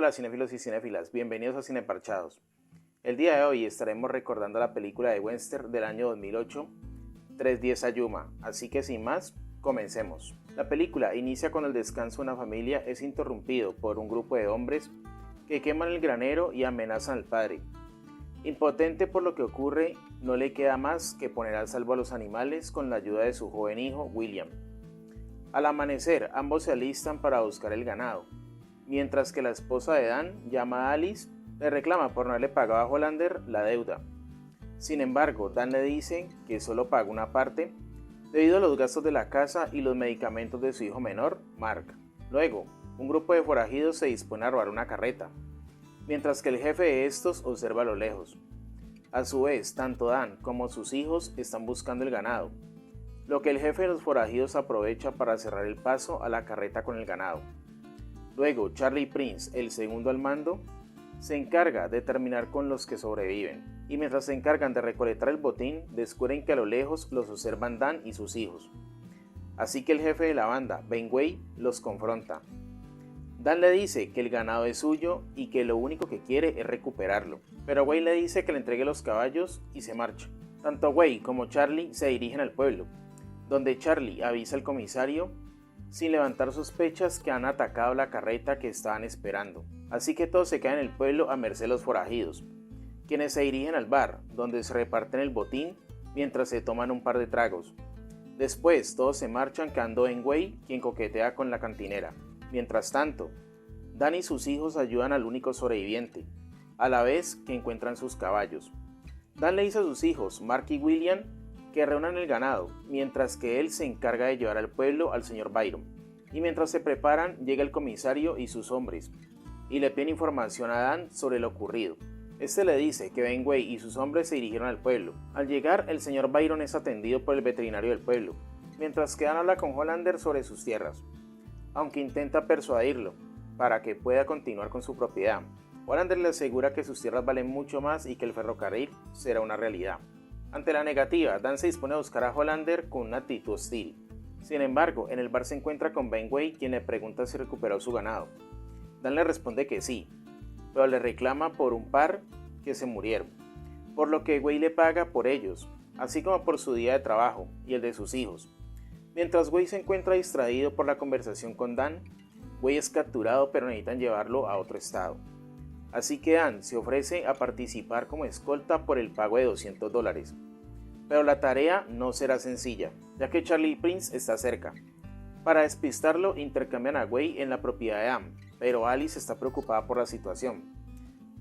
Hola cinéfilos y cinéfilas, bienvenidos a Cineparchados. El día de hoy estaremos recordando la película de western del año 2008, 310 a Yuma, así que sin más, comencemos. La película inicia con el descanso de una familia es interrumpido por un grupo de hombres que queman el granero y amenazan al padre. Impotente por lo que ocurre, no le queda más que poner a salvo a los animales con la ayuda de su joven hijo, William. Al amanecer, ambos se alistan para buscar el ganado, mientras que la esposa de Dan llama a Alice, le reclama por no haberle pagado a Hollander la deuda. Sin embargo, Dan le dice que solo paga una parte debido a los gastos de la casa y los medicamentos de su hijo menor, Mark. Luego, un grupo de forajidos se dispone a robar una carreta, mientras que el jefe de estos observa a lo lejos. A su vez, tanto Dan como sus hijos están buscando el ganado, lo que el jefe de los forajidos aprovecha para cerrar el paso a la carreta con el ganado. Luego, Charlie Prince, el segundo al mando, se encarga de terminar con los que sobreviven, y mientras se encargan de recolectar el botín, descubren que a lo lejos los observan Dan y sus hijos. Así que el jefe de la banda, Ben Way, los confronta. Dan le dice que el ganado es suyo y que lo único que quiere es recuperarlo, pero Way le dice que le entregue los caballos y se marcha. Tanto Way como Charlie se dirigen al pueblo, donde Charlie avisa al comisario sin levantar sospechas que han atacado la carreta que estaban esperando. Así que todos se quedan en el pueblo a merced de los forajidos, quienes se dirigen al bar, donde se reparten el botín mientras se toman un par de tragos. Después todos se marchan quedando en Way, quien coquetea con la cantinera. Mientras tanto, Dan y sus hijos ayudan al único sobreviviente, a la vez que encuentran sus caballos. Dan le dice a sus hijos, Mark y William, que reúnan el ganado, mientras que él se encarga de llevar al pueblo al señor Byron. Y mientras se preparan, llega el comisario y sus hombres, y le piden información a Dan sobre lo ocurrido. Este le dice que Ben Way y sus hombres se dirigieron al pueblo. Al llegar, el señor Byron es atendido por el veterinario del pueblo, mientras que Dan habla con Hollander sobre sus tierras, aunque intenta persuadirlo para que pueda continuar con su propiedad. Hollander le asegura que sus tierras valen mucho más y que el ferrocarril será una realidad. Ante la negativa, Dan se dispone a buscar a Hollander con una actitud hostil. Sin embargo, en el bar se encuentra con Ben Way, quien le pregunta si recuperó su ganado. Dan le responde que sí, pero le reclama por un par que se murieron, por lo que Way le paga por ellos, así como por su día de trabajo y el de sus hijos. Mientras Way se encuentra distraído por la conversación con Dan, Way es capturado pero necesitan llevarlo a otro estado. Así que Dan se ofrece a participar como escolta por el pago de $200. Pero la tarea no será sencilla, ya que Charlie Prince está cerca. Para despistarlo, intercambian a Way en la propiedad de Dan, pero Alice está preocupada por la situación.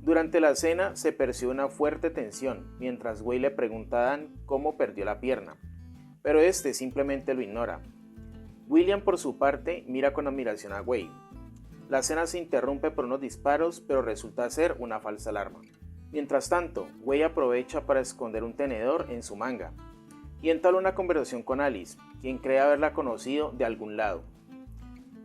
Durante la cena se percibe una fuerte tensión, mientras Way le pregunta a Dan cómo perdió la pierna, pero este simplemente lo ignora. William, por su parte, mira con admiración a Way. La escena se interrumpe por unos disparos, pero resulta ser una falsa alarma. Mientras tanto, Way aprovecha para esconder un tenedor en su manga y entabla una conversación con Alice, quien cree haberla conocido de algún lado.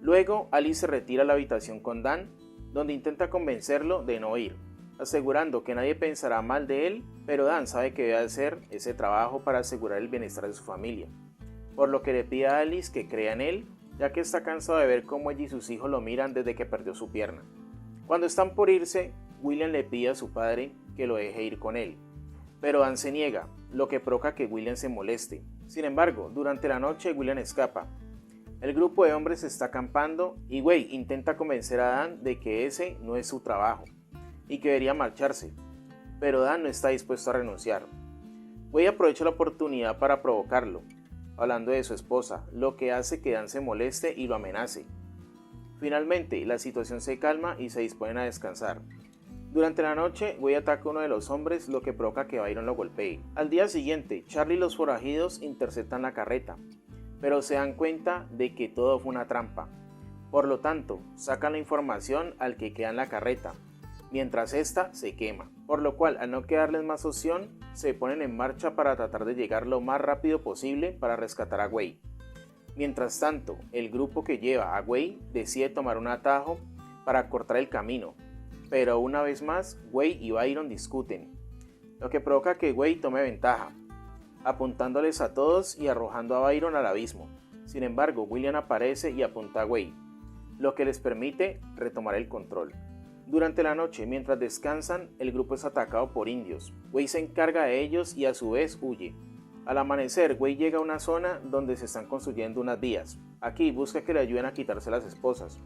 Luego, Alice se retira a la habitación con Dan, donde intenta convencerlo de no ir, asegurando que nadie pensará mal de él, pero Dan sabe que debe hacer ese trabajo para asegurar el bienestar de su familia, por lo que le pide a Alice que crea en él, ya que está cansado de ver cómo ella y sus hijos lo miran desde que perdió su pierna. Cuando están por irse, William le pide a su padre que lo deje ir con él, pero Dan se niega, lo que provoca que William se moleste. Sin embargo, durante la noche William escapa. El grupo de hombres está acampando y Way intenta convencer a Dan de que ese no es su trabajo y que debería marcharse, pero Dan no está dispuesto a renunciar. Way aprovecha la oportunidad para provocarlo, hablando de su esposa, lo que hace que Dan se moleste y lo amenace. Finalmente, la situación se calma y se disponen a descansar. Durante la noche, Way ataca a uno de los hombres, lo que provoca que Byron lo golpee. Al día siguiente, Charlie y los forajidos interceptan la carreta, pero se dan cuenta de que todo fue una trampa. Por lo tanto, sacan la información al que queda en la carreta, mientras ésta se quema, por lo cual al no quedarles más opción, se ponen en marcha para tratar de llegar lo más rápido posible para rescatar a Way. Mientras tanto, el grupo que lleva a Way decide tomar un atajo para cortar el camino, pero una vez más, Way y Byron discuten, lo que provoca que Way tome ventaja, apuntándoles a todos y arrojando a Byron al abismo. Sin embargo, William aparece y apunta a Way, lo que les permite retomar el control. Durante la noche, mientras descansan, el grupo es atacado por indios. Wei se encarga de ellos y a su vez huye. Al amanecer, Wei llega a una zona donde se están construyendo unas vías. Aquí busca que le ayuden a quitarse las esposas,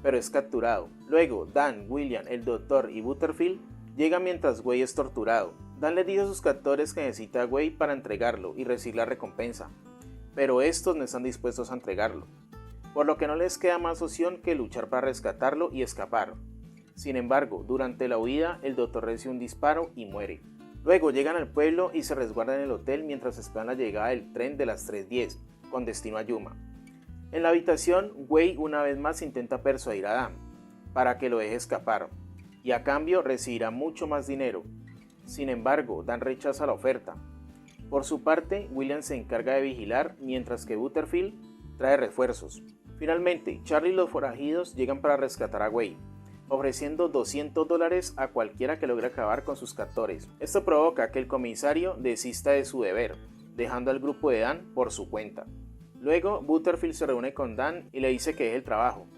pero es capturado. Luego, Dan, William, el doctor y Butterfield llegan mientras Wei es torturado. Dan le dice a sus captores que necesita a Wei para entregarlo y recibir la recompensa, pero estos no están dispuestos a entregarlo, por lo que no les queda más opción que luchar para rescatarlo y escapar. Sin embargo, durante la huida, el doctor recibe un disparo y muere. Luego llegan al pueblo y se resguardan en el hotel mientras esperan la llegada del tren de las 3:10, con destino a Yuma. En la habitación, Wei una vez más intenta persuadir a Dan para que lo deje escapar, y a cambio recibirá mucho más dinero. Sin embargo, Dan rechaza la oferta. Por su parte, William se encarga de vigilar mientras que Butterfield trae refuerzos. Finalmente, Charlie y los forajidos llegan para rescatar a Wei, ofreciendo $200 a cualquiera que logre acabar con sus captores. Esto provoca que el comisario desista de su deber, dejando al grupo de Dan por su cuenta. Luego, Butterfield se reúne con Dan y le dice que deje el trabajo,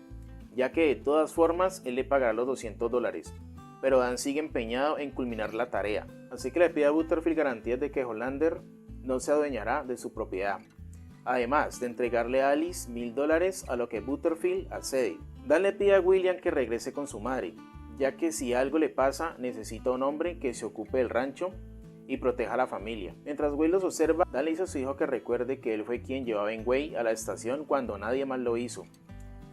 ya que de todas formas él le pagará los $200, pero Dan sigue empeñado en culminar la tarea, así que le pide a Butterfield garantías de que Hollander no se adueñará de su propiedad, además de entregarle a Alice $1000, a lo que Butterfield accede. Dan le pide a William que regrese con su madre, ya que si algo le pasa necesita un hombre que se ocupe del rancho y proteja a la familia. Mientras Wei los observa, Dan le dice a su hijo que recuerde que él fue quien llevó a Ben Wei a la estación cuando nadie más lo hizo,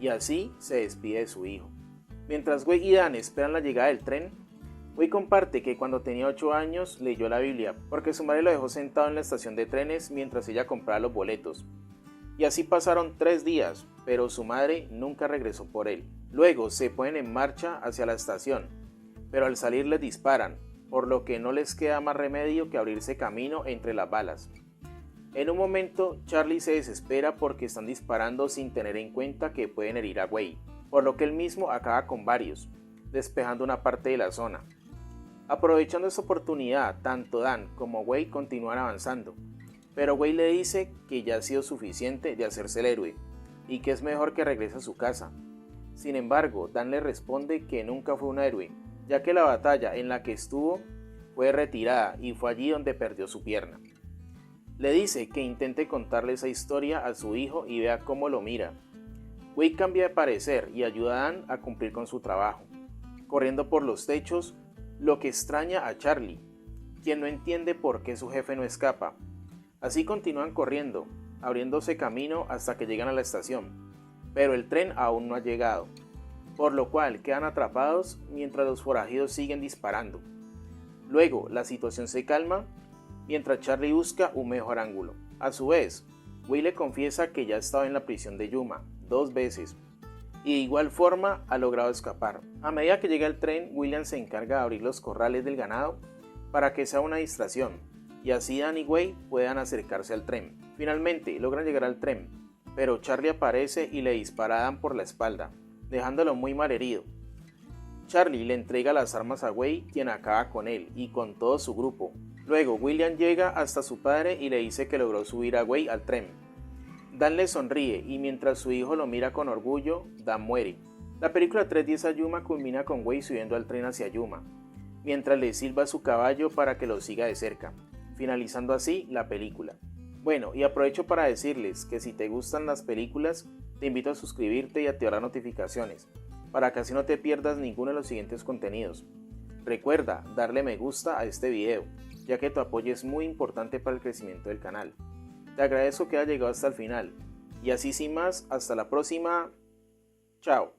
y así se despide de su hijo. Mientras Wei y Dan esperan la llegada del tren, Wei comparte que cuando tenía 8 años leyó la Biblia porque su madre lo dejó sentado en la estación de trenes mientras ella compraba los boletos. Y así pasaron 3 días, pero su madre nunca regresó por él. Luego se ponen en marcha hacia la estación, pero al salir les disparan, por lo que no les queda más remedio que abrirse camino entre las balas. En un momento, Charlie se desespera porque están disparando sin tener en cuenta que pueden herir a Wei, por lo que él mismo acaba con varios, despejando una parte de la zona. Aprovechando esta oportunidad, tanto Dan como Wei continúan avanzando, pero Wei le dice que ya ha sido suficiente de hacerse el héroe y que es mejor que regrese a su casa. Sin embargo, Dan le responde que nunca fue un héroe, ya que la batalla en la que estuvo fue retirada y fue allí donde perdió su pierna. Le dice que intente contarle esa historia a su hijo y vea cómo lo mira. Wei cambia de parecer y ayuda a Dan a cumplir con su trabajo, corriendo por los techos, lo que extraña a Charlie, quien no entiende por qué su jefe no escapa. Así continúan corriendo, abriéndose camino hasta que llegan a la estación, pero el tren aún no ha llegado, por lo cual quedan atrapados mientras los forajidos siguen disparando. Luego, la situación se calma mientras Charlie busca un mejor ángulo. A su vez, Wei le confiesa que ya ha estado en la prisión de Yuma 2 veces, y de igual forma ha logrado escapar. A medida que llega el tren, William se encarga de abrir los corrales del ganado para que sea una distracción, y así Dan y Wei puedan acercarse al tren. Finalmente logran llegar al tren, pero Charlie aparece y le dispara a Dan por la espalda, dejándolo muy mal herido. Charlie le entrega las armas a Wei, quien acaba con él y con todo su grupo. Luego William llega hasta su padre y le dice que logró subir a Wei al tren. Dan le sonríe y mientras su hijo lo mira con orgullo, Dan muere. La película 3:10 a Yuma culmina con Wei subiendo al tren hacia Yuma, mientras le silba a su caballo para que lo siga de cerca, finalizando así la película. Bueno, y aprovecho para decirles que si te gustan las películas, te invito a suscribirte y activar las notificaciones, para que así no te pierdas ninguno de los siguientes contenidos. Recuerda darle me gusta a este video, ya que tu apoyo es muy importante para el crecimiento del canal. Te agradezco que hayas llegado hasta el final, y así sin más, hasta la próxima. Chao.